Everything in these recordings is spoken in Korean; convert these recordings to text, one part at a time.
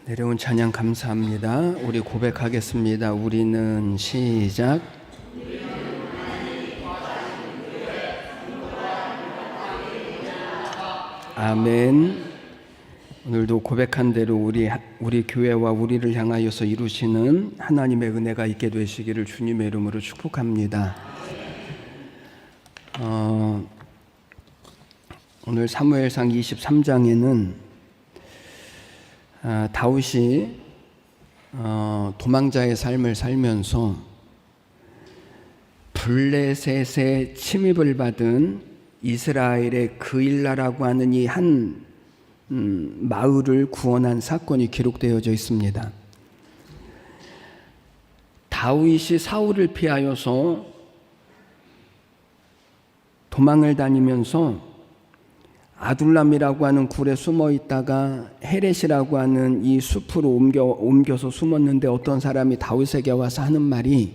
내려온 찬양 감사합니다. 우리 고백하겠습니다. 우리는 시작. 아멘. 오늘도 고백한 대로 우리 교회와 우리를 향하여서 이루시는 하나님의 은혜가 있게 되시기를 주님의 이름으로 축복합니다. 오늘 사무엘상 23장에는 다윗이 도망자의 삶을 살면서 블레셋의 침입을 받은 이스라엘의 그일라라고 하는 이 한 마을을 구원한 사건이 기록되어져 있습니다. 다윗이 사울을 피하여서 도망을 다니면서 아둘람이라고 하는 굴에 숨어 있다가 헤렛이라고 하는 이 숲으로 옮겨서 숨었는데 어떤 사람이 다윗에게 와서 하는 말이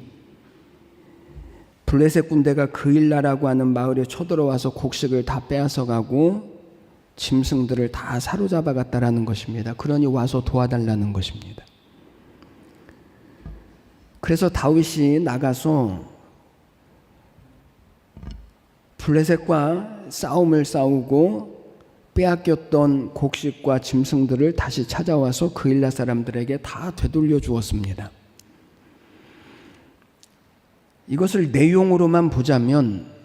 블레셋 군대가 그일라라고 하는 마을에 쳐들어와서 곡식을 다 빼앗아 가고 짐승들을 다 사로잡아 갔다라는 것입니다. 그러니 와서 도와달라는 것입니다. 그래서 다윗이 나가서 블레셋과 싸움을 싸우고 빼앗겼던 곡식과 짐승들을 다시 찾아와서 그일라 사람들에게 다 되돌려 주었습니다. 이것을 내용으로만 보자면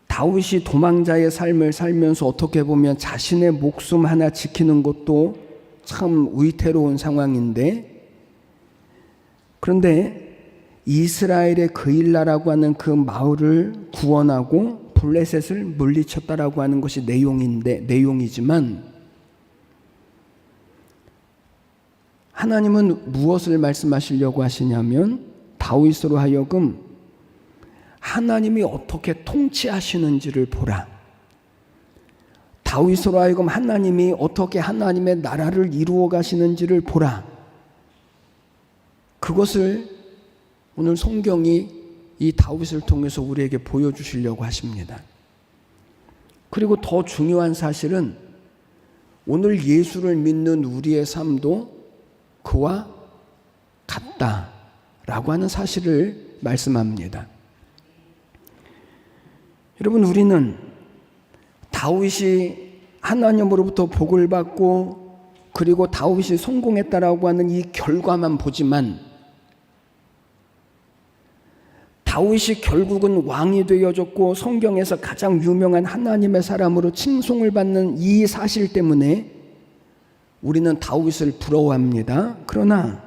다윗이 도망자의 삶을 살면서 어떻게 보면 자신의 목숨 하나 지키는 것도 참 위태로운 상황인데, 그런데 이스라엘의 그일라라고 하는 그 마을을 구원하고 블레셋을 물리쳤다라고 하는 것이 내용이지만 하나님은 무엇을 말씀하시려고 하시냐면 다윗으로 하여금 하나님이 어떻게 통치하시는지를 보라. 다윗으로 하여금 하나님이 어떻게 하나님의 나라를 이루어 가시는지를 보라. 그것을 오늘 성경이 이 다윗을 통해서 우리에게 보여주시려고 하십니다. 그리고 더 중요한 사실은 오늘 예수를 믿는 우리의 삶도 그와 같다라고 하는 사실을 말씀합니다. 여러분, 우리는 다윗이 하나님으로부터 복을 받고 그리고 다윗이 성공했다라고 하는 이 결과만 보지만 다윗이 결국은 왕이 되어졌고 성경에서 가장 유명한 하나님의 사람으로 칭송을 받는 이 사실 때문에 우리는 다윗을 부러워합니다. 그러나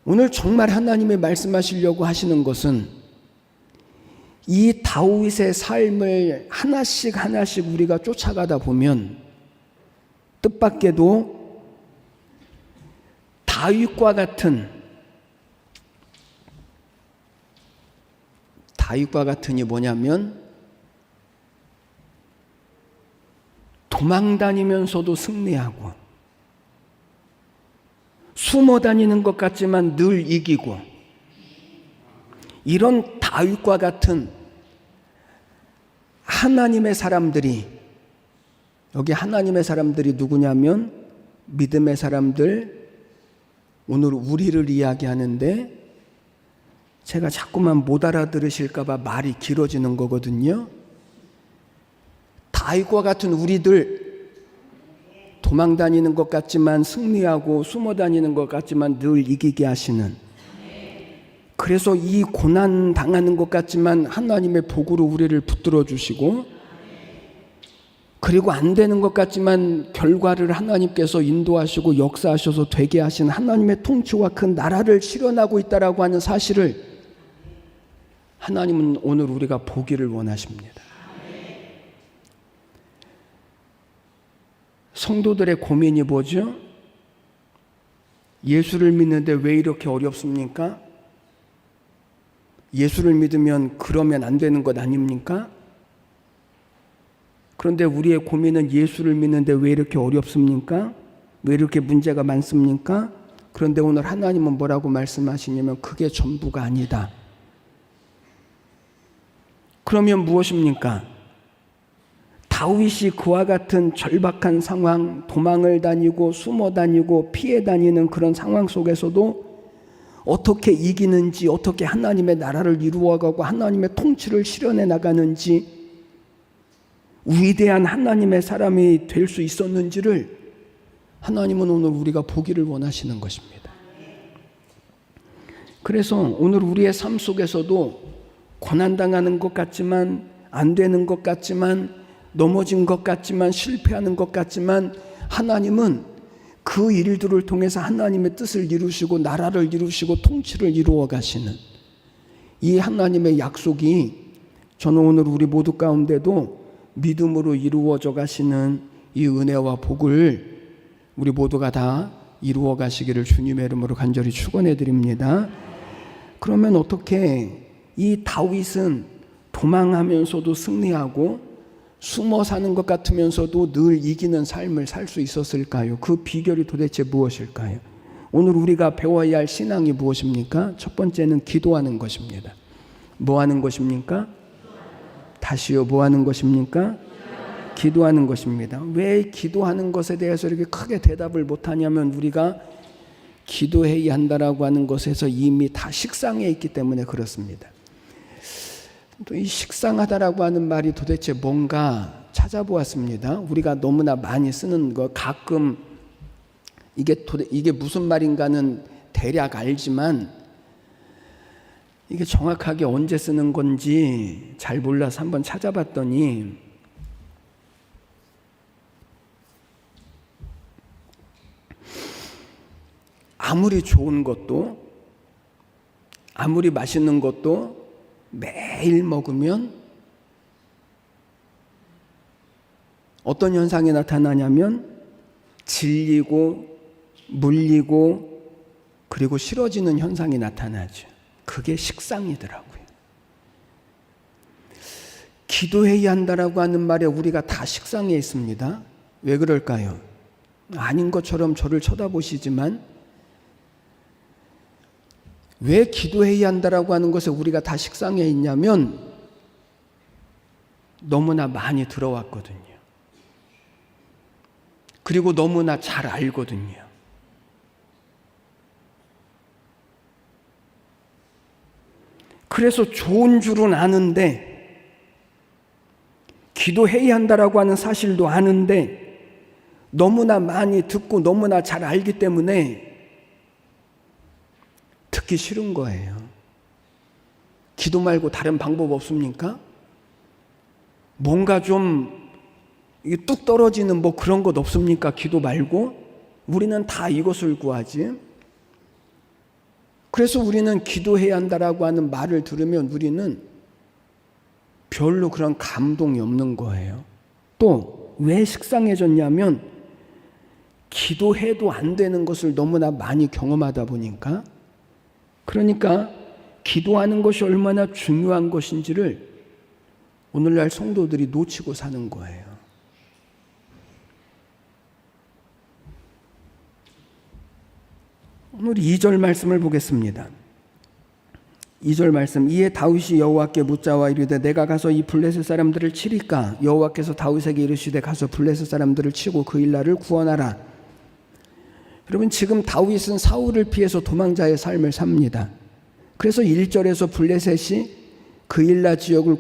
오늘 정말 하나님이 말씀하시려고 하시는 것은 이 다윗의 삶을 하나씩 우리가 쫓아가다 보면 뜻밖에도 다윗과 같은이 뭐냐면 도망 다니면서도 승리하고 숨어 다니는 것 같지만 늘 이기고, 이런 다윗과 같은 하나님의 사람들이, 여기 하나님의 사람들이 누구냐면 믿음의 사람들, 오늘 우리를 이야기하는데 제가 자꾸만 못 알아들으실까 봐 말이 길어지는 거거든요. 다윗과 같은 우리들, 도망 다니는 것 같지만 승리하고 숨어 다니는 것 같지만 늘 이기게 하시는, 그래서 이 고난 당하는 것 같지만 하나님의 복으로 우리를 붙들어 주시고, 그리고 안 되는 것 같지만 결과를 하나님께서 인도하시고 역사하셔서 되게 하신 하나님의 통치와 그 나라를 실현하고 있다라고 하는 사실을 하나님은 오늘 우리가 보기를 원하십니다. 성도들의 고민이 뭐죠? 예수를 믿는데 왜 이렇게 어렵습니까? 예수를 믿으면 그러면 안 되는 것 아닙니까? 그런데 우리의 고민은 예수를 믿는데 왜 이렇게 어렵습니까? 왜 이렇게 문제가 많습니까? 그런데 오늘 하나님은 뭐라고 말씀하시냐면 그게 전부가 아니다. 그러면 무엇입니까? 다윗이 그와 같은 절박한 상황, 도망을 다니고 숨어 다니고 피해 다니는 그런 상황 속에서도 어떻게 이기는지, 어떻게 하나님의 나라를 이루어가고 하나님의 통치를 실현해 나가는지, 위대한 하나님의 사람이 될 수 있었는지를 하나님은 오늘 우리가 보기를 원하시는 것입니다. 그래서 오늘 우리의 삶 속에서도 고난당하는 것 같지만, 안 되는 것 같지만, 넘어진 것 같지만, 실패하는 것 같지만, 하나님은 그 일들을 통해서 하나님의 뜻을 이루시고 나라를 이루시고 통치를 이루어 가시는 이 하나님의 약속이 저는 오늘 우리 모두 가운데도 믿음으로 이루어져 가시는 이 은혜와 복을 우리 모두가 다 이루어 가시기를 주님의 이름으로 간절히 축원해 드립니다. 그러면 어떻게 이 다윗은 도망하면서도 승리하고 숨어 사는 것 같으면서도 늘 이기는 삶을 살 수 있었을까요? 그 비결이 도대체 무엇일까요? 오늘 우리가 배워야 할 신앙이 무엇입니까? 첫 번째는 기도하는 것입니다. 뭐 하는 것입니까? 다시요, 뭐 하는 것입니까? 기도하는 것입니다. 왜 기도하는 것에 대해서 이렇게 크게 대답을 못하냐면 우리가 기도해야 한다라고 하는 것에서 이미 다 식상해 있기 때문에 그렇습니다. 또 이 식상하다라고 하는 말이 도대체 뭔가 찾아보았습니다. 우리가 너무나 많이 쓰는 거 가끔 이게 무슨 말인가는 대략 알지만 이게 정확하게 언제 쓰는 건지 잘 몰라서 한번 찾아봤더니 아무리 좋은 것도 아무리 맛있는 것도 매일 먹으면 어떤 현상이 나타나냐면 질리고 물리고 그리고 싫어지는 현상이 나타나죠. 그게 식상이더라고요. 기도해야 한다라고 하는 말에 우리가 다 식상해 있습니다. 왜 그럴까요? 아닌 것처럼 저를 쳐다보시지만 왜 기도해야 한다라고 하는 것에 우리가 다 식상해 있냐면 너무나 많이 들어왔거든요. 그리고 너무나 잘 알거든요. 그래서 좋은 줄은 아는데 기도해야 한다라고 하는 사실도 아는데 너무나 많이 듣고 너무나 잘 알기 때문에 듣기 싫은 거예요. 기도 말고 다른 방법 없습니까? 뭔가 좀 뚝 떨어지는 뭐 그런 것 없습니까? 기도 말고? 우리는 다 이것을 구하지. 그래서 우리는 기도해야 한다라고 하는 말을 들으면 우리는 별로 그런 감동이 없는 거예요. 또 왜 식상해졌냐면 기도해도 안 되는 것을 너무나 많이 경험하다 보니까 그러니까 기도하는 것이 얼마나 중요한 것인지를 오늘날 성도들이 놓치고 사는 거예요. 오늘 2절 말씀을 보겠습니다. 2절 말씀. 이에 다윗이 여호와께 묻자와 이르되 내가 가서 이 블레셋 사람들을 치리까? 여호와께서 다윗에게 이르시되 가서 블레셋 사람들을 치고 그 일나를 구원하라. 여러분 지금 다윗은 사울을 피해서 도망자의 삶을 삽니다. 그래서 1절에서 블레셋이 그일라 지역을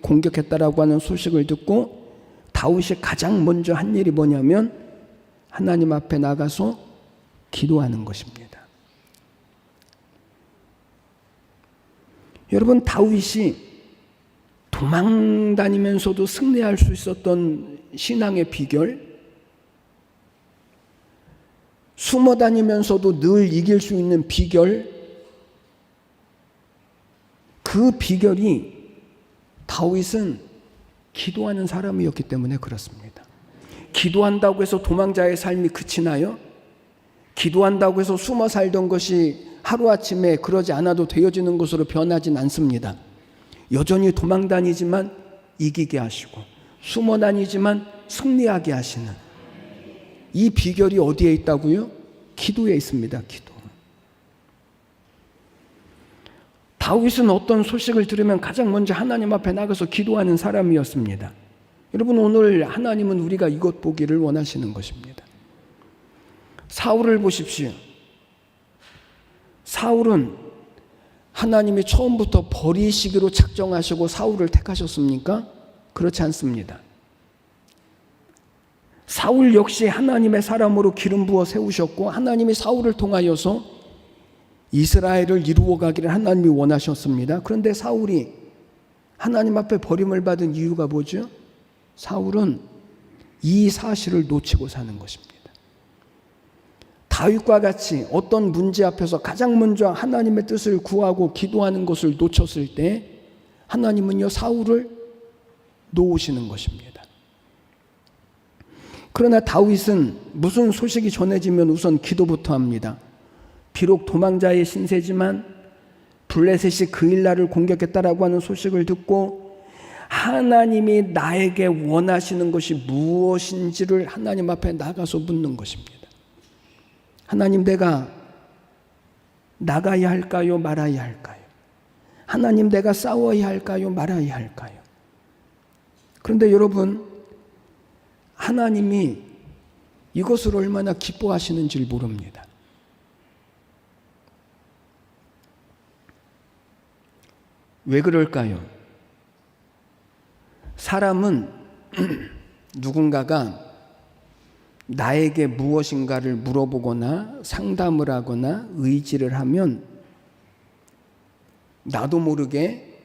공격했다라고 하는 소식을 듣고 다윗이 가장 먼저 한 일이 뭐냐면 하나님 앞에 나가서 기도하는 것입니다. 여러분 다윗이 도망 다니면서도 승리할 수 있었던 신앙의 비결, 숨어 다니면서도 늘 이길 수 있는 비결, 그 비결이 다윗은 기도하는 사람이었기 때문에 그렇습니다. 기도한다고 해서 도망자의 삶이 그치나요? 기도한다고 해서 숨어 살던 것이 하루아침에 그러지 않아도 되어지는 것으로 변하진 않습니다. 여전히 도망 다니지만 이기게 하시고 숨어 다니지만 승리하게 하시는 이 비결이 어디에 있다고요? 기도에 있습니다. 기도. 다윗은 어떤 소식을 들으면 가장 먼저 하나님 앞에 나가서 기도하는 사람이었습니다. 여러분, 오늘 하나님은 우리가 이것 보기를 원하시는 것입니다. 사울을 보십시오. 사울은 하나님이 처음부터 버리시기로 작정하시고 사울을 택하셨습니까? 그렇지 않습니다. 사울 역시 하나님의 사람으로 기름 부어 세우셨고 하나님이 사울을 통하여서 이스라엘을 이루어 가기를 하나님이 원하셨습니다. 그런데 사울이 하나님 앞에 버림을 받은 이유가 뭐죠? 사울은 이 사실을 놓치고 사는 것입니다. 다윗과 같이 어떤 문제 앞에서 가장 먼저 하나님의 뜻을 구하고 기도하는 것을 놓쳤을 때 하나님은요, 사울을 놓으시는 것입니다. 그러나 다윗은 무슨 소식이 전해지면 우선 기도부터 합니다. 비록 도망자의 신세지만 블레셋이 그 일날을 공격했다라고 하는 소식을 듣고 하나님이 나에게 원하시는 것이 무엇인지를 하나님 앞에 나가서 묻는 것입니다. 하나님, 내가 나가야 할까요? 말아야 할까요? 하나님, 내가 싸워야 할까요? 말아야 할까요? 그런데 여러분, 하나님이 이것을 얼마나 기뻐하시는지를 모릅니다. 왜 그럴까요? 사람은 누군가가 나에게 무엇인가를 물어보거나 상담을 하거나 의지를 하면 나도 모르게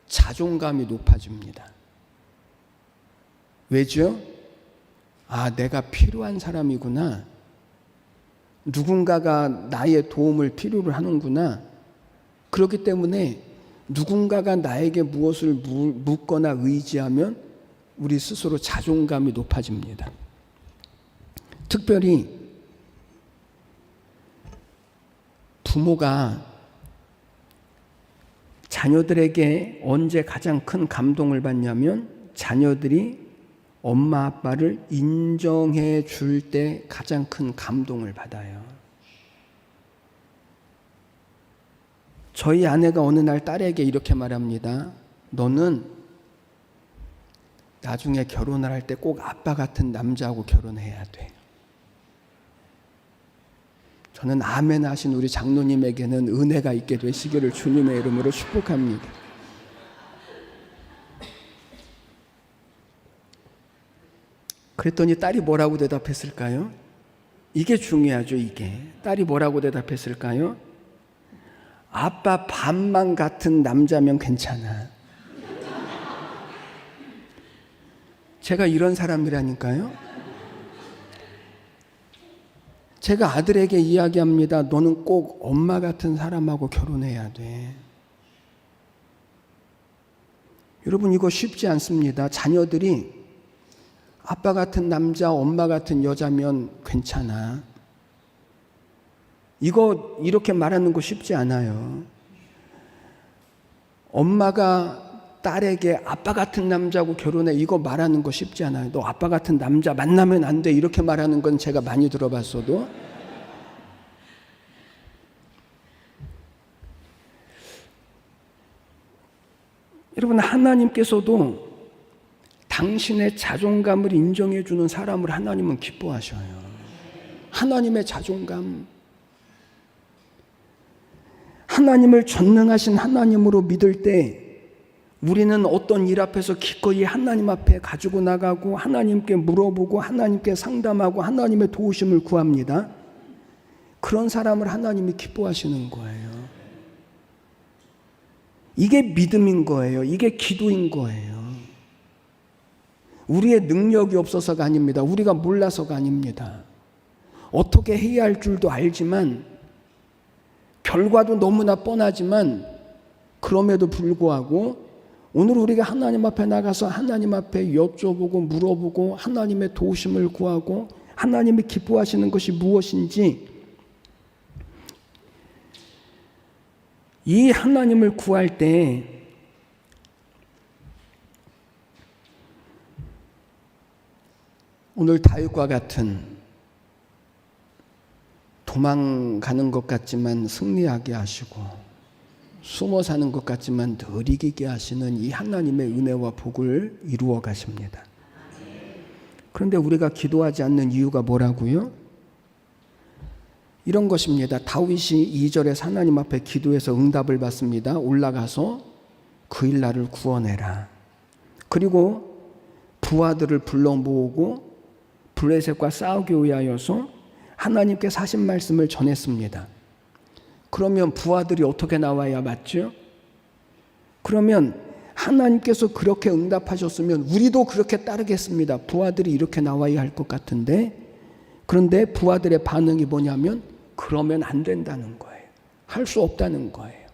자존감이 높아집니다. 왜죠? 아, 내가 필요한 사람이구나. 누군가가 나의 도움을 필요로 하는구나. 그렇기 때문에 누군가가 나에게 무엇을 묻거나 의지하면 우리 스스로 자존감이 높아집니다. 특별히 부모가 자녀들에게 언제 가장 큰 감동을 받냐면 자녀들이 엄마 아빠를 인정해 줄 때 가장 큰 감동을 받아요. 저희 아내가 어느 날 딸에게 이렇게 말합니다. 너는 나중에 결혼을 할 때 꼭 아빠 같은 남자하고 결혼해야 돼. 저는 아멘 하신 우리 장로님에게는 은혜가 있게 되시기를 주님의 이름으로 축복합니다. 그랬더니 딸이 뭐라고 대답했을까요? 이게 중요하죠, 이게. 딸이 뭐라고 대답했을까요? 아빠 반만 같은 남자면 괜찮아. 제가 이런 사람이라니까요. 제가 아들에게 이야기합니다. 너는 꼭 엄마 같은 사람하고 결혼해야 돼. 여러분, 이거 쉽지 않습니다. 자녀들이 아빠 같은 남자, 엄마 같은 여자면 괜찮아. 이거 이렇게 말하는 거 쉽지 않아요. 엄마가 딸에게 아빠 같은 남자하고 결혼해, 이거 말하는 거 쉽지 않아요. 너 아빠 같은 남자 만나면 안 돼, 이렇게 말하는 건 제가 많이 들어봤어도. 여러분, 하나님께서도 당신의 자존감을 인정해 주는 사람을 하나님은 기뻐하셔요. 하나님의 자존감, 하나님을 전능하신 하나님으로 믿을 때 우리는 어떤 일 앞에서 기꺼이 하나님 앞에 가지고 나가고 하나님께 물어보고 하나님께 상담하고 하나님의 도우심을 구합니다. 그런 사람을 하나님이 기뻐하시는 거예요. 이게 믿음인 거예요. 이게 기도인 거예요. 우리의 능력이 없어서가 아닙니다. 우리가 몰라서가 아닙니다. 어떻게 해야 할 줄도 알지만 결과도 너무나 뻔하지만 그럼에도 불구하고 오늘 우리가 하나님 앞에 나가서 하나님 앞에 여쭤보고 물어보고 하나님의 도우심을 구하고 하나님이 기뻐하시는 것이 무엇인지 이 하나님을 구할 때 오늘 다윗과 같은 도망가는 것 같지만 승리하게 하시고 숨어 사는 것 같지만 늘 이기게 하시는 이 하나님의 은혜와 복을 이루어 가십니다. 그런데 우리가 기도하지 않는 이유가 뭐라고요? 이런 것입니다. 다윗이 2절에 하나님 앞에 기도해서 응답을 받습니다. 올라가서 그일 나를 구원해라. 그리고 부하들을 불러 모으고 블레셋과 싸우기 위하여서 하나님께서 하신 말씀을 전했습니다. 그러면 부하들이 어떻게 나와야 맞죠? 그러면 하나님께서 그렇게 응답하셨으면 우리도 그렇게 따르겠습니다. 부하들이 이렇게 나와야 할 것 같은데, 그런데 부하들의 반응이 뭐냐면 그러면 안 된다는 거예요. 할 수 없다는 거예요.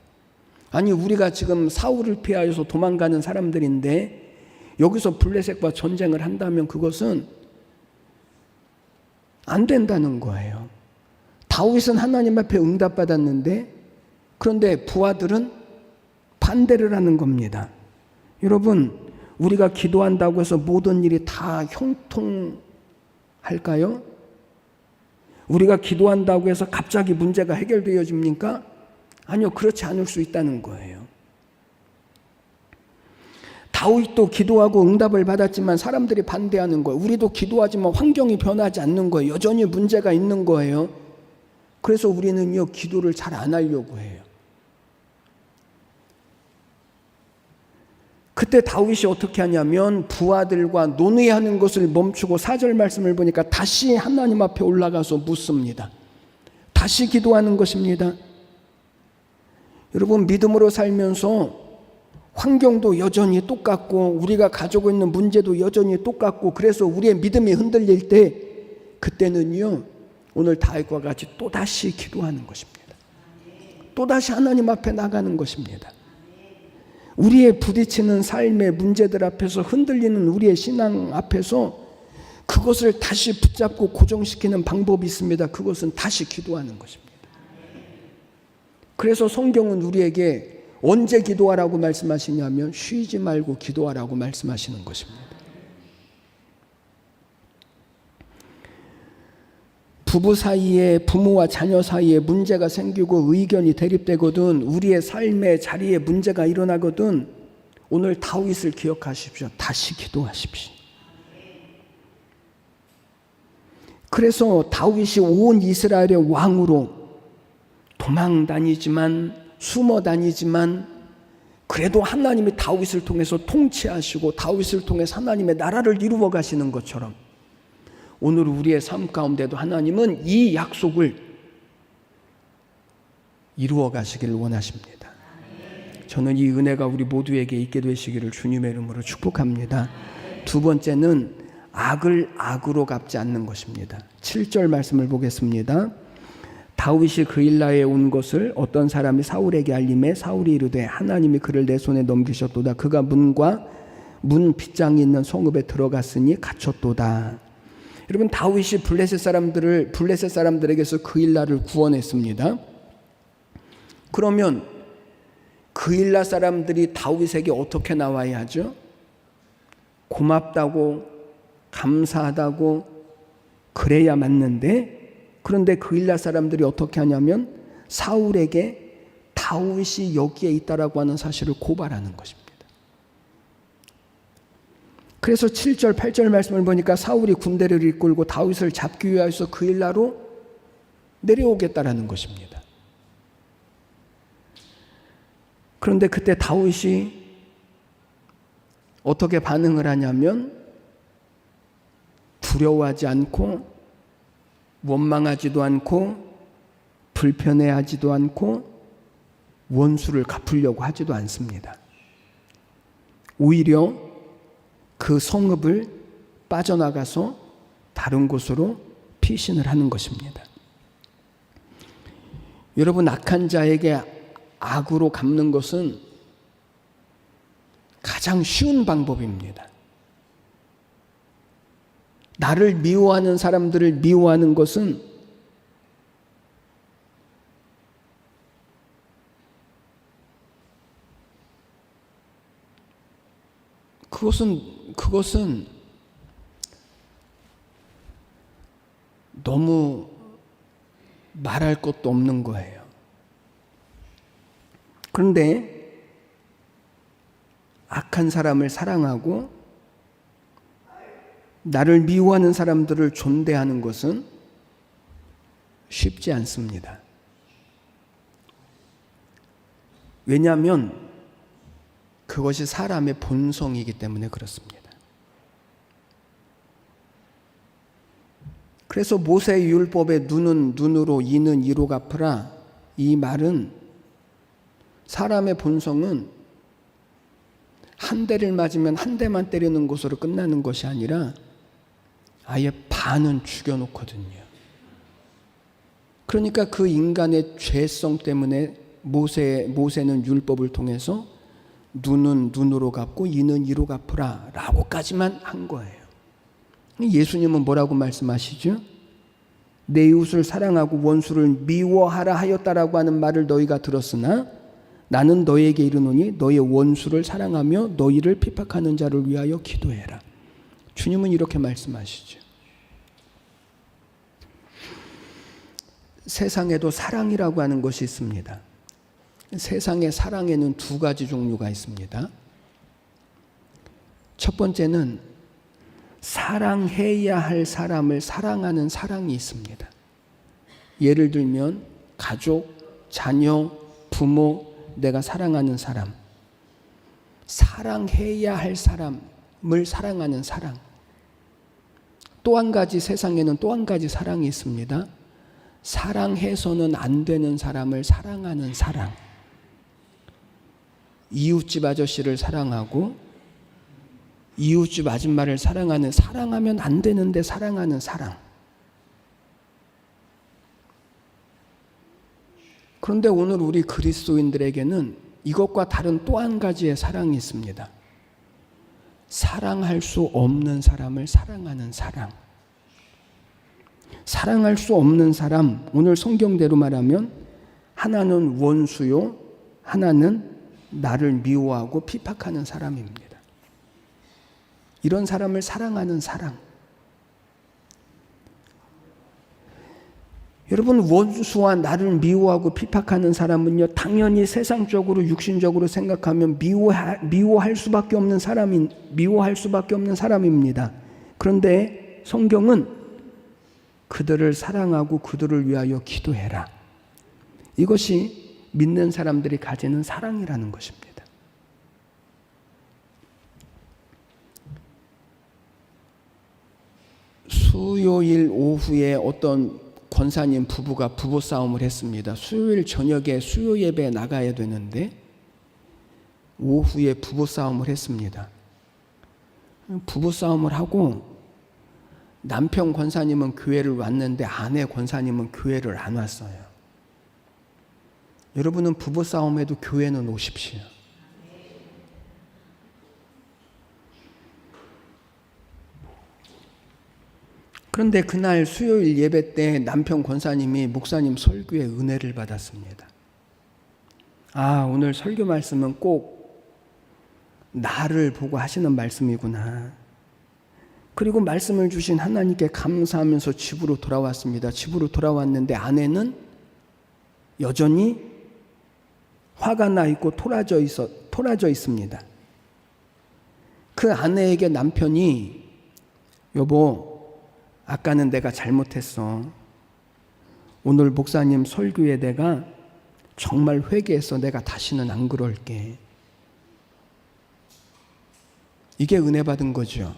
아니, 우리가 지금 사울을 피하여서 도망가는 사람들인데 여기서 블레셋과 전쟁을 한다면 그것은 안 된다는 거예요. 다윗은 하나님 앞에 응답받았는데, 그런데 부하들은 반대를 하는 겁니다. 여러분, 우리가 기도한다고 해서 모든 일이 다 형통할까요? 우리가 기도한다고 해서 갑자기 문제가 해결되어집니까? 아니요, 그렇지 않을 수 있다는 거예요. 다윗도 기도하고 응답을 받았지만 사람들이 반대하는 거예요. 우리도 기도하지만 환경이 변하지 않는 거예요. 여전히 문제가 있는 거예요. 그래서 우리는요, 기도를 잘 안 하려고 해요. 그때 다윗이 어떻게 하냐면 부하들과 논의하는 것을 멈추고 4절 말씀을 보니까 다시 하나님 앞에 올라가서 묻습니다. 다시 기도하는 것입니다. 여러분, 믿음으로 살면서 환경도 여전히 똑같고 우리가 가지고 있는 문제도 여전히 똑같고, 그래서 우리의 믿음이 흔들릴 때 그때는요, 오늘 다윗과 같이 또다시 기도하는 것입니다. 또다시 하나님 앞에 나가는 것입니다. 우리의 부딪히는 삶의 문제들 앞에서, 흔들리는 우리의 신앙 앞에서 그것을 다시 붙잡고 고정시키는 방법이 있습니다. 그것은 다시 기도하는 것입니다. 그래서 성경은 우리에게 언제 기도하라고 말씀하시냐면 쉬지 말고 기도하라고 말씀하시는 것입니다. 부부 사이에, 부모와 자녀 사이에 문제가 생기고 의견이 대립되거든, 우리의 삶의 자리에 문제가 일어나거든, 오늘 다윗을 기억하십시오. 다시 기도하십시오. 그래서 다윗이 온 이스라엘의 왕으로 도망 다니지만, 숨어 다니지만, 그래도 하나님이 다윗을 통해서 통치하시고 다윗을 통해서 하나님의 나라를 이루어 가시는 것처럼 오늘 우리의 삶 가운데도 하나님은 이 약속을 이루어 가시기를 원하십니다. 저는 이 은혜가 우리 모두에게 있게 되시기를 주님의 이름으로 축복합니다. 두 번째는 악을 악으로 갚지 않는 것입니다. 7절 말씀을 보겠습니다. 다윗이 그일라에 온 것을 어떤 사람이 사울에게 알림해 사울이 이르되 하나님이 그를 내 손에 넘기셨도다. 그가 문과 문 빗장이 있는 성읍에 들어갔으니 갇혔도다. 여러분, 다윗이 블레셋 사람들에게서 그일라를 구원했습니다. 그러면 그일라 사람들이 다윗에게 어떻게 나와야 하죠? 고맙다고, 감사하다고 그래야 맞는데, 그런데 그일라 사람들이 어떻게 하냐면 사울에게 다윗이 여기에 있다라고 하는 사실을 고발하는 것입니다. 그래서 7절, 8절 말씀을 보니까 사울이 군대를 이끌고 다윗을 잡기 위하여서 그일라로 내려오겠다라는 것입니다. 그런데 그때 다윗이 어떻게 반응을 하냐면 두려워하지 않고 원망하지도 않고 불편해하지도 않고 원수를 갚으려고 하지도 않습니다. 오히려 그 성읍을 빠져나가서 다른 곳으로 피신을 하는 것입니다. 여러분, 악한 자에게 악으로 갚는 것은 가장 쉬운 방법입니다. 나를 미워하는 사람들을 미워하는 것은 너무 말할 것도 없는 거예요. 그런데 악한 사람을 사랑하고 나를 미워하는 사람들을 존대하는 것은 쉽지 않습니다. 왜냐하면 그것이 사람의 본성이기 때문에 그렇습니다. 그래서 모세의 율법에 눈은 눈으로 이는 이로 갚으라, 이 말은 사람의 본성은 한 대를 맞으면 한 대만 때리는 것으로 끝나는 것이 아니라 아예 반은 죽여놓거든요. 그러니까 그 인간의 죄성 때문에 모세는 율법을 통해서 눈은 눈으로 갚고 이는 이로 갚으라 라고까지만 한 거예요. 예수님은 뭐라고 말씀하시죠? 내 이웃을 사랑하고 원수를 미워하라 하였다라고 하는 말을 너희가 들었으나 나는 너희에게 이르노니 너희의 원수를 사랑하며 너희를 핍박하는 자를 위하여 기도해라. 주님은 이렇게 말씀하시죠. 세상에도 사랑이라고 하는 것이 있습니다. 세상의 사랑에는 두 가지 종류가 있습니다. 첫 번째는 사랑해야 할 사람을 사랑하는 사랑이 있습니다. 예를 들면 가족, 자녀, 부모, 내가 사랑하는 사람, 사랑해야 할 사람을 사랑하는 사랑. 또 한 가지, 세상에는 또 한 가지 사랑이 있습니다. 사랑해서는 안 되는 사람을 사랑하는 사랑. 이웃집 아저씨를 사랑하고 이웃집 아줌마를 사랑하는, 사랑하면 안 되는데 사랑하는 사랑. 그런데 오늘 우리 그리스도인들에게는 이것과 다른 또 한 가지의 사랑이 있습니다. 사랑할 수 없는 사람을 사랑하는 사랑. 사랑할 수 없는 사람, 오늘 성경대로 말하면 하나는 원수요, 하나는 나를 미워하고 핍박하는 사람입니다. 이런 사람을 사랑하는 사랑. 여러분, 원수와 나를 미워하고 핍박하는 사람은요, 당연히 세상적으로 육신적으로 생각하면 미워할 수밖에 없는 사람입니다. 그런데 성경은 그들을 사랑하고 그들을 위하여 기도해라. 이것이 믿는 사람들이 가지는 사랑이라는 것입니다. 수요일 오후에 어떤 권사님 부부가 부부싸움을 했습니다. 수요일 저녁에 수요 예배에 나가야 되는데 오후에 부부싸움을 했습니다. 부부싸움을 하고 남편 권사님은 교회를 왔는데 아내 권사님은 교회를 안 왔어요. 여러분은 부부싸움에도 교회는 오십시오. 그런데 그날 수요일 예배 때 남편 권사님이 목사님 설교에 은혜를 받았습니다. 아, 오늘 설교 말씀은 꼭 나를 보고 하시는 말씀이구나. 그리고 말씀을 주신 하나님께 감사하면서 집으로 돌아왔습니다. 집으로 돌아왔는데 아내는 여전히 화가 나 있고 토라져 있습니다. 그 아내에게 남편이 여보, 아까는 내가 잘못했어. 오늘 목사님 설교에 내가 정말 회개해서 내가 다시는 안 그럴게. 이게 은혜 받은 거죠.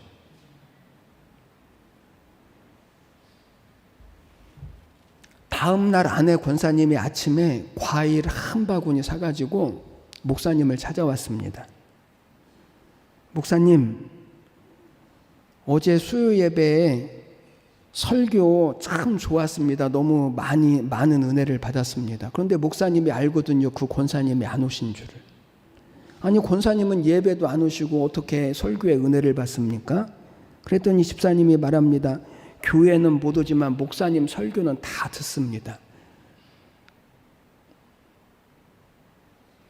다음 날 아내 권사님이 아침에 과일 한 바구니 사가지고 목사님을 찾아왔습니다. 목사님, 어제 수요 예배에 설교 참 좋았습니다. 너무 많은 은혜를 받았습니다. 그런데 목사님이 알거든요. 그 권사님이 안 오신 줄을. 아니, 권사님은 예배도 안 오시고 어떻게 설교에 은혜를 받습니까? 그랬더니 집사님이 말합니다. 교회는 못 오지만 목사님 설교는 다 듣습니다.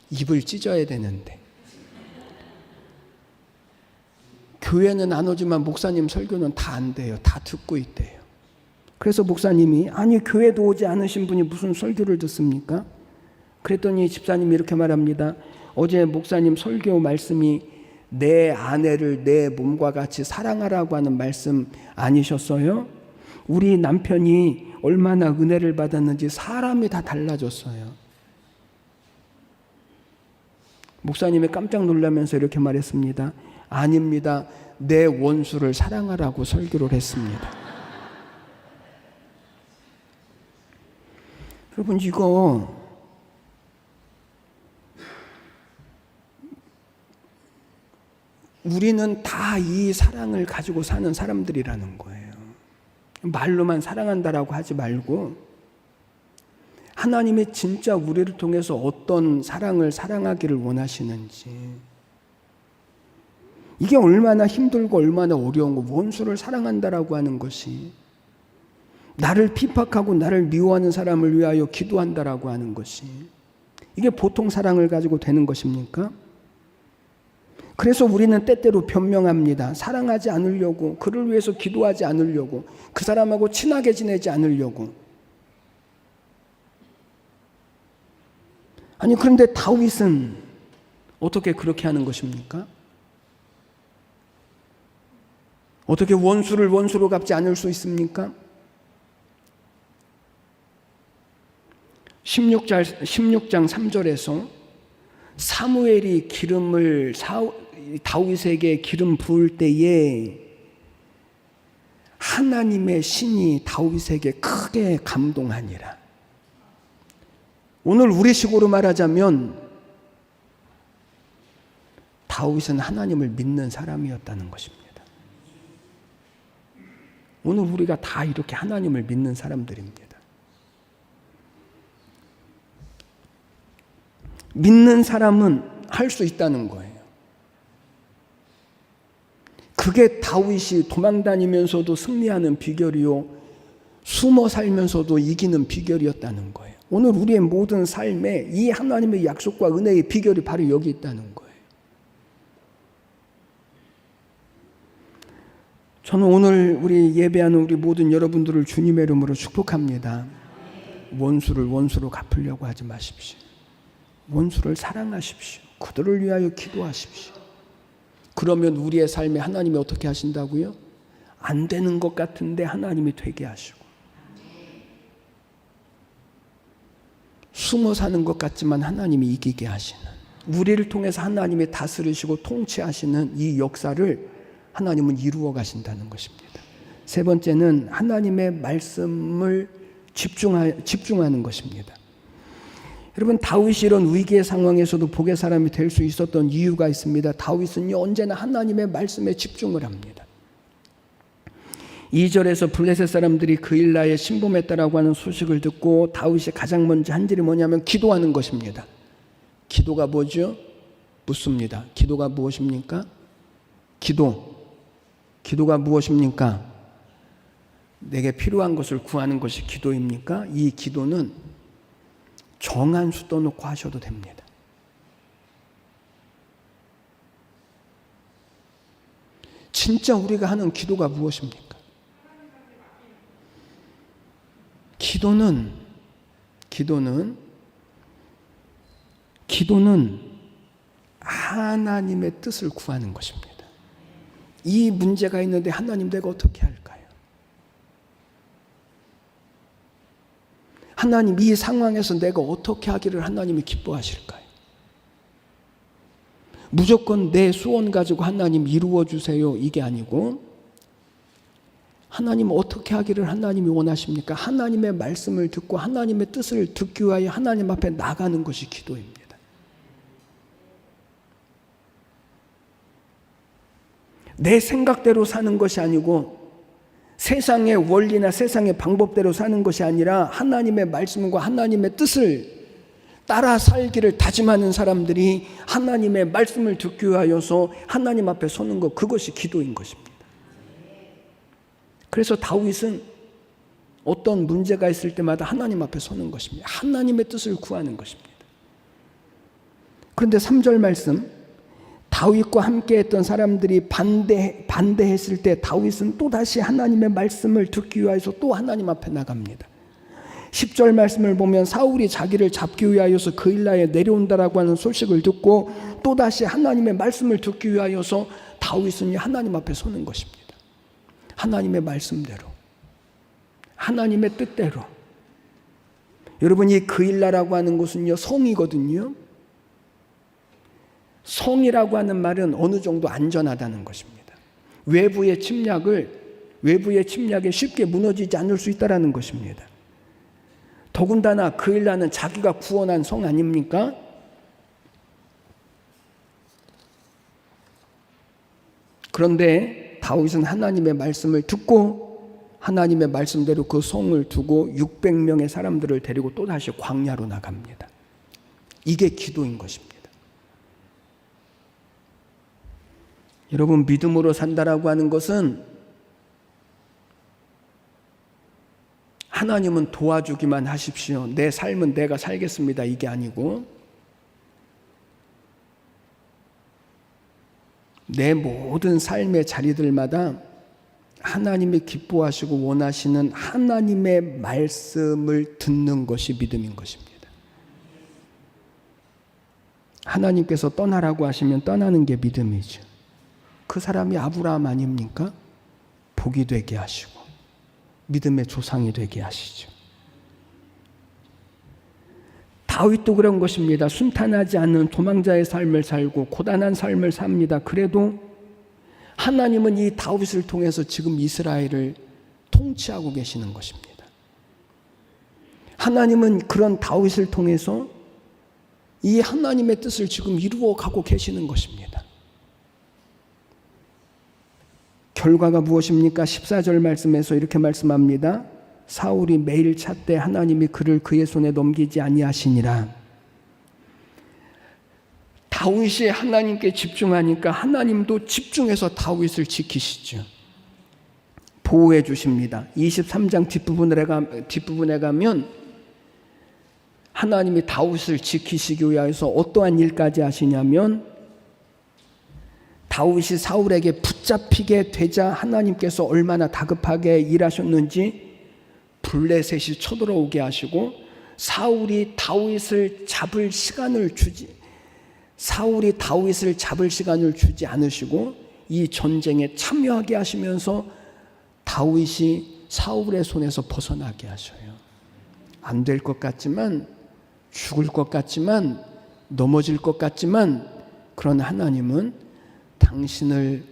입을 찢어야 되는데. 교회는 안 오지만 목사님 설교는 다 안 돼요. 다 듣고 있대요. 그래서 목사님이 아니 교회도 오지 않으신 분이 무슨 설교를 듣습니까? 그랬더니 집사님이 이렇게 말합니다. 어제 목사님 설교 말씀이 내 아내를 내 몸과 같이 사랑하라고 하는 말씀 아니셨어요? 우리 남편이 얼마나 은혜를 받았는지 사람이 다 달라졌어요. 목사님이 깜짝 놀라면서 이렇게 말했습니다. 아닙니다. 내 원수를 사랑하라고 설교를 했습니다. 여러분, 이거 우리는 다 이 사랑을 가지고 사는 사람들이라는 거예요. 말로만 사랑한다라고 하지 말고 하나님이 진짜 우리를 통해서 어떤 사랑을 사랑하기를 원하시는지, 이게 얼마나 힘들고 얼마나 어려운 거, 원수를 사랑한다라고 하는 것이, 나를 핍박하고 나를 미워하는 사람을 위하여 기도한다라고 하는 것이, 이게 보통 사랑을 가지고 되는 것입니까? 그래서 우리는 때때로 변명합니다. 사랑하지 않으려고, 그를 위해서 기도하지 않으려고, 그 사람하고 친하게 지내지 않으려고. 아니, 그런데 다윗은 어떻게 그렇게 하는 것입니까? 어떻게 원수를 원수로 갚지 않을 수 있습니까? 16장 3절에서 사무엘이 다윗에게 기름 부을 때에 하나님의 신이 다윗에게 크게 감동하니라. 오늘 우리식으로 말하자면 다윗은 하나님을 믿는 사람이었다는 것입니다. 오늘 우리가 다 이렇게 하나님을 믿는 사람들입니다. 믿는 사람은 할 수 있다는 거예요. 그게 다윗이 도망다니면서도 승리하는 비결이요, 숨어 살면서도 이기는 비결이었다는 거예요. 오늘 우리의 모든 삶에 이 하나님의 약속과 은혜의 비결이 바로 여기 있다는 거예요. 저는 오늘 우리 예배하는 우리 모든 여러분들을 주님의 이름으로 축복합니다. 원수를 원수로 갚으려고 하지 마십시오. 원수를 사랑하십시오. 그들을 위하여 기도하십시오. 그러면 우리의 삶에 하나님이 어떻게 하신다고요? 안 되는 것 같은데 하나님이 되게 하시고, 숨어 사는 것 같지만 하나님이 이기게 하시는, 우리를 통해서 하나님이 다스리시고 통치하시는 이 역사를 하나님은 이루어 가신다는 것입니다. 세 번째는 하나님의 말씀을 집중하는 것입니다. 여러분, 다윗이 이런 위기의 상황에서도 복의 사람이 될 수 있었던 이유가 있습니다. 다윗은요, 언제나 하나님의 말씀에 집중을 합니다. 2절에서 블레셋 사람들이 그일라에 침범했다라고 하는 소식을 듣고 다윗이 가장 먼저 한 일이 뭐냐면 기도하는 것입니다. 기도가 뭐죠? 묻습니다. 기도가 무엇입니까? 기도가 무엇입니까? 내게 필요한 것을 구하는 것이 기도입니까? 이 기도는 정한 수도 놓고 하셔도 됩니다. 진짜 우리가 하는 기도가 무엇입니까? 기도는 하나님의 뜻을 구하는 것입니다. 이 문제가 있는데 하나님, 내가 어떻게 할까요? 하나님, 이 상황에서 내가 어떻게 하기를 하나님이 기뻐하실까요? 무조건 내 소원 가지고 하나님 이루어 주세요, 이게 아니고, 하나님 어떻게 하기를 하나님이 원하십니까? 하나님의 말씀을 듣고 하나님의 뜻을 듣기 위하여 하나님 앞에 나가는 것이 기도입니다. 내 생각대로 사는 것이 아니고, 세상의 원리나 세상의 방법대로 사는 것이 아니라 하나님의 말씀과 하나님의 뜻을 따라 살기를 다짐하는 사람들이 하나님의 말씀을 듣기 위하여서 하나님 앞에 서는 것, 그것이 기도인 것입니다. 그래서 다윗은 어떤 문제가 있을 때마다 하나님 앞에 서는 것입니다. 하나님의 뜻을 구하는 것입니다. 그런데 3절 말씀, 다윗과 함께 했던 사람들이 반대했을 때 다윗은 또다시 하나님의 말씀을 듣기 위해서 또 하나님 앞에 나갑니다. 10절 말씀을 보면 사울이 자기를 잡기 위하여서 그일라에 내려온다라고 하는 소식을 듣고 또다시 하나님의 말씀을 듣기 위하여서 다윗은 하나님 앞에 서는 것입니다. 하나님의 말씀대로, 하나님의 뜻대로. 여러분, 이 그일라라고 하는 곳은요, 성이거든요. 성이라고 하는 말은 어느 정도 안전하다는 것입니다. 외부의 침략에 쉽게 무너지지 않을 수 있다는 것입니다. 더군다나 그일라는 자기가 구원한 성 아닙니까? 그런데 다윗은 하나님의 말씀을 듣고 하나님의 말씀대로 그 성을 두고 600명의 사람들을 데리고 또다시 광야로 나갑니다. 이게 기도인 것입니다. 여러분, 믿음으로 산다라고 하는 것은 하나님은 도와주기만 하십시오, 내 삶은 내가 살겠습니다, 이게 아니고 내 모든 삶의 자리들마다 하나님이 기뻐하시고 원하시는 하나님의 말씀을 듣는 것이 믿음인 것입니다. 하나님께서 떠나라고 하시면 떠나는 게 믿음이죠. 그 사람이 아브라함 아닙니까? 복이 되게 하시고 믿음의 조상이 되게 하시죠. 다윗도 그런 것입니다. 순탄하지 않는 도망자의 삶을 살고 고단한 삶을 삽니다. 그래도 하나님은 이 다윗을 통해서 지금 이스라엘을 통치하고 계시는 것입니다. 하나님은 그런 다윗을 통해서 이 하나님의 뜻을 지금 이루어가고 계시는 것입니다. 결과가 무엇입니까? 14절 말씀에서 이렇게 말씀합니다. 사울이 매일 찾되 하나님이 그를 그의 손에 넘기지 아니하시니라. 다윗이 하나님께 집중하니까 하나님도 집중해서 다윗을 지키시죠. 보호해 주십니다. 23장 뒷부분에 가면 하나님이 다윗을 지키시기 위해서 어떠한 일까지 하시냐면 다윗이 사울에게 붙잡히게 되자 하나님께서 얼마나 다급하게 일하셨는지 블레셋이 쳐들어오게 하시고 사울이 다윗을 잡을 시간을 주지 않으시고 이 전쟁에 참여하게 하시면서 다윗이 사울의 손에서 벗어나게 하셔요. 안 될 것 같지만, 죽을 것 같지만, 넘어질 것 같지만, 그런 하나님은 당신을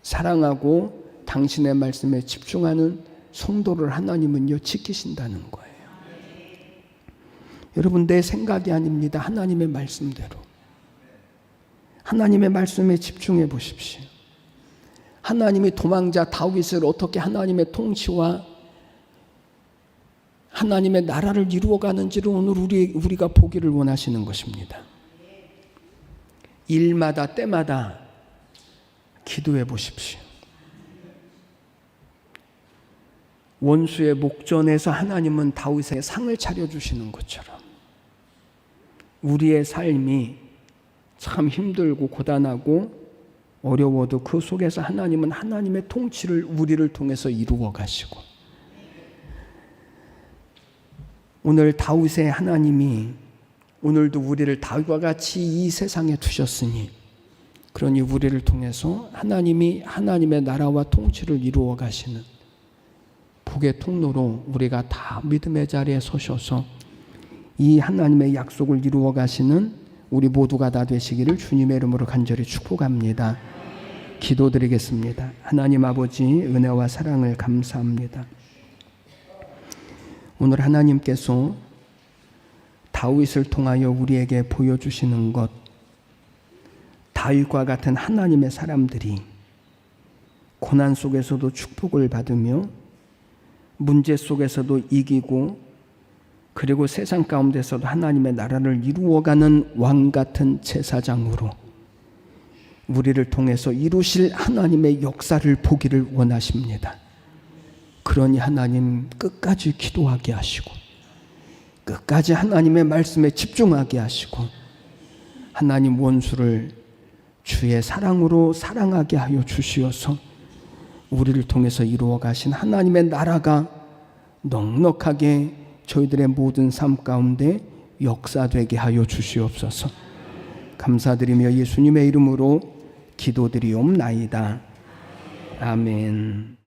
사랑하고 당신의 말씀에 집중하는 성도를 하나님은요 지키신다는 거예요. 여러분, 내 생각이 아닙니다. 하나님의 말씀대로. 하나님의 말씀에 집중해 보십시오. 하나님이 도망자 다윗을 어떻게 하나님의 통치와 하나님의 나라를 이루어가는지를 오늘 우리가 보기를 원하시는 것입니다. 일마다 때마다 기도해 보십시오. 원수의 목전에서 하나님은 다윗에게 상을 차려주시는 것처럼 우리의 삶이 참 힘들고 고단하고 어려워도 그 속에서 하나님은 하나님의 통치를 우리를 통해서 이루어 가시고, 오늘 다윗의 하나님이 오늘도 우리를 다윗과 같이 이 세상에 두셨으니, 그러니 우리를 통해서 하나님이 하나님의 나라와 통치를 이루어 가시는 복의 통로로 우리가 다 믿음의 자리에 서셔서 이 하나님의 약속을 이루어 가시는 우리 모두가 다 되시기를 주님의 이름으로 간절히 축복합니다. 기도드리겠습니다. 하나님 아버지, 은혜와 사랑을 감사합니다. 오늘 하나님께서 다윗을 통하여 우리에게 보여주시는 것, 다윗과 같은 하나님의 사람들이 고난 속에서도 축복을 받으며 문제 속에서도 이기고, 그리고 세상 가운데서도 하나님의 나라를 이루어가는 왕 같은 제사장으로 우리를 통해서 이루실 하나님의 역사를 보기를 원하십니다. 그러니 하나님, 끝까지 기도하게 하시고 끝까지 하나님의 말씀에 집중하게 하시고 하나님 원수를 주의 사랑으로 사랑하게 하여 주시어서 우리를 통해서 이루어 가신 하나님의 나라가 넉넉하게 저희들의 모든 삶 가운데 역사되게 하여 주시옵소서. 감사드리며 예수님의 이름으로 기도드리옵나이다. 아멘.